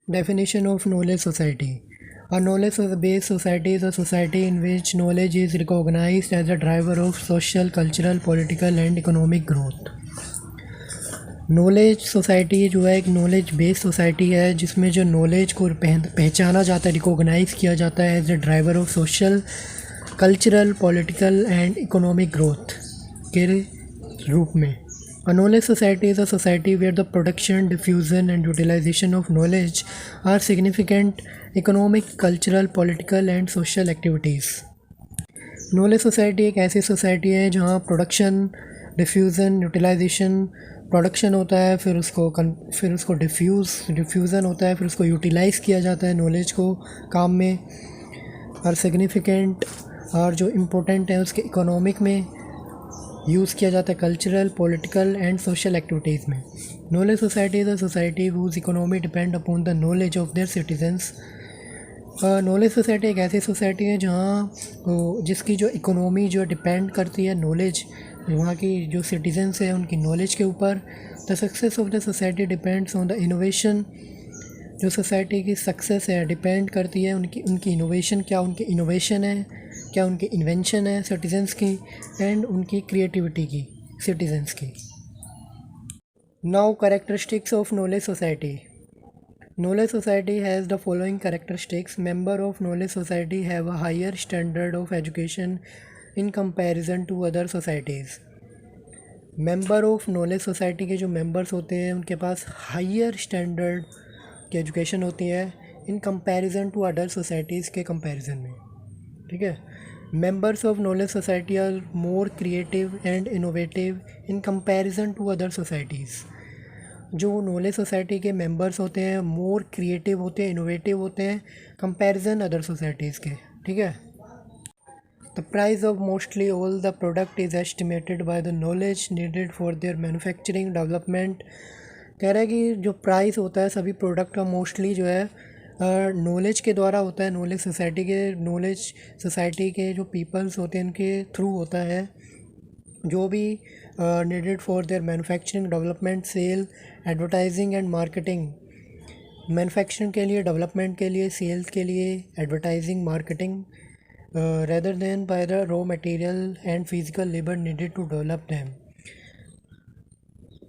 Definition of knowledge society. A knowledge-based society is a society in which knowledge is recognized as a driver of social, cultural, political and economic growth. Knowledge society जो है एक knowledge based society है जिसमें जो knowledge को पहचाना जाता है, रिकॉग्नाइज किया जाता है as a driver of social, cultural, political and economic growth के रूप में. A knowledge society is a society where the production, diffusion and utilization of knowledge are significant economic, cultural, political and social activities. Knowledge society एक ऐसी society है जहाँ production, diffusion, utilisation, production होता है, फिर उसको डिफ्यूज़न होता है, फिर उसको यूटिलाइज़ किया जाता है नॉलेज को काम में, और सिग्निफिकेंट और जो इम्पोर्टेंट है उसके इकोनॉमिक में यूज़ किया जाता है, cultural, political and social activities में. Knowledge society is a society whose economy depend upon the knowledge of their citizens. Knowledge society एक ऐसी सोसाइटी है जहाँ जिसकी जो इकोनॉमी जो डिपेंड करती है नॉलेज, वहाँ की जो सिटीजन्स है उनकी नॉलेज के ऊपर. The success of the society depends on the innovation. जो सोसाइटी की सक्सेस है डिपेंड करती है उनकी इनोवेशन, क्या उनकी इनोवेशन है, क्या उनकी इन्वेंशन है सिटीजन्स की, एंड उनकी क्रिएटिविटी की सिटीजन्स की. Now characteristics of knowledge society. Knowledge society has the following characteristics. Member of knowledge society have a higher standard of education in comparison to other societies. Member of knowledge society के जो members होते हैं उनके पास higher standard की education होती है in comparison to other societies के कंपैरिजन में. ठीक है. Members of knowledge society are more creative and innovative in comparison to other societies. जो नॉलेज सोसाइटी के मेंबर्स होते हैं मोर क्रिएटिव होते हैं, इनोवेटिव होते हैं कंपैरिजन अदर सोसाइटीज़ के. ठीक है. The price of mostly all the product is estimated by the knowledge needed for their manufacturing development. कह रहा है कि जो प्राइस होता है सभी प्रोडक्ट का मोस्टली जो है नॉलेज के द्वारा होता है. नॉलेज सोसाइटी के जो पीपल्स होते हैं उनके थ्रू होता है. जो भी needed for their manufacturing, development, sale, advertising and marketing. Manufacturing के लिए, डेवलपमेंट के लिए, सेल्स के लिए, advertising, marketing, rather than by the raw material and physical labour needed to develop them.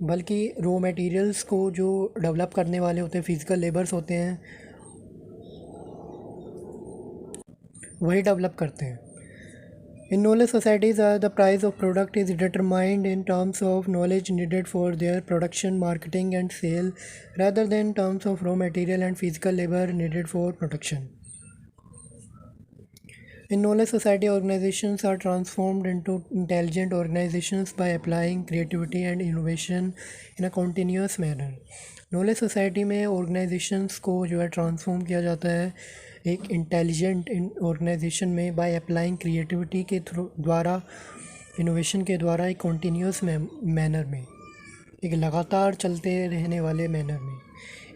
बल्कि रॉ मटेरियल्स को जो डेवलप करने वाले होते हैं, फिजिकल लेबर्स होते हैं, वही डेवलप करते हैं. In knowledge societies, the price of product is determined in terms of knowledge needed for their production, marketing and sale rather than terms of raw material and physical labor needed for production. In knowledge society, organizations are transformed into intelligent organizations by applying creativity and innovation in a continuous manner. Knowledge society में organisations को जो है transform किया जाता है एक intelligent organisation में by applying creativity के द्वारा, इनोवेशन के द्वारा, एक कॉन्टीन्यूस मैनर में, एक लगातार चलते रहने वाले मैनर में.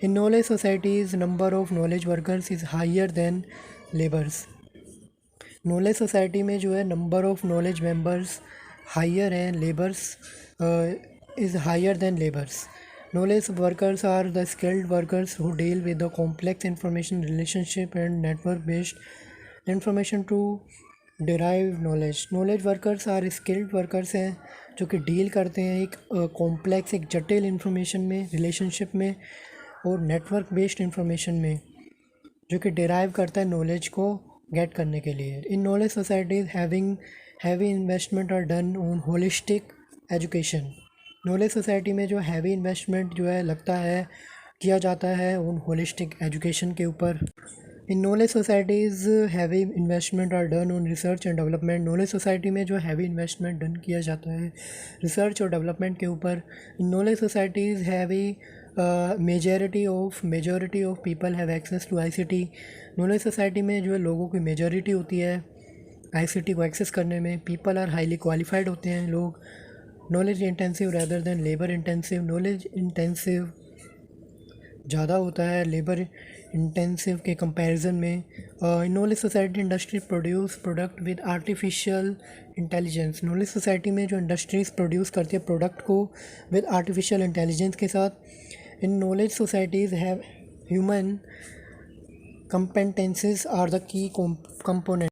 In knowledge societies number of knowledge workers is higher than labours. Knowledge society में जो है number of knowledge members higher हैं, labours is higher than labours. Knowledge workers are the skilled workers who deal with the complex information relationship and network-based information to derive knowledge. Knowledge workers are skilled workers हैं जो कि deal करते हैं एक complex, एक जटिल information में, relationship में और नेटवर्क बेस्ड इंफॉर्मेशन में, जो कि डिराइव करता है नॉलेज को गेट करने के लिए. In knowledge societies having heavy investment are done on holistic education. Knowledge society में जो हैवी इन्वेस्टमेंट जो है लगता है, किया जाता है उन होलिस्टिक एजुकेशन के ऊपर. In knowledge societies heavy investment are done on research and development. Knowledge society में जो हैवी इन्वेस्टमेंट डन किया जाता है रिसर्च और डेवलपमेंट के ऊपर. In knowledge societies heavy majority of people have access to ICT. Knowledge society में जो है लोगों की मेजॉरिटी होती है ICT को एक्सेस करने में. पीपल आर हाईली क्वालिफाइड होते हैं लोग. Knowledge intensive rather than labour intensive. Knowledge intensive ज़्यादा होता है लेबर इंटेंसिव के कंपैरिजन में. In knowledge society industry produce product with artificial intelligence. Knowledge society में जो इंडस्ट्रीज़ प्रोड्यूस करती है प्रोडक्ट को विद आर्टिफिशियल इंटेलिजेंस के साथ. इन knowledge societies Human competences are the key component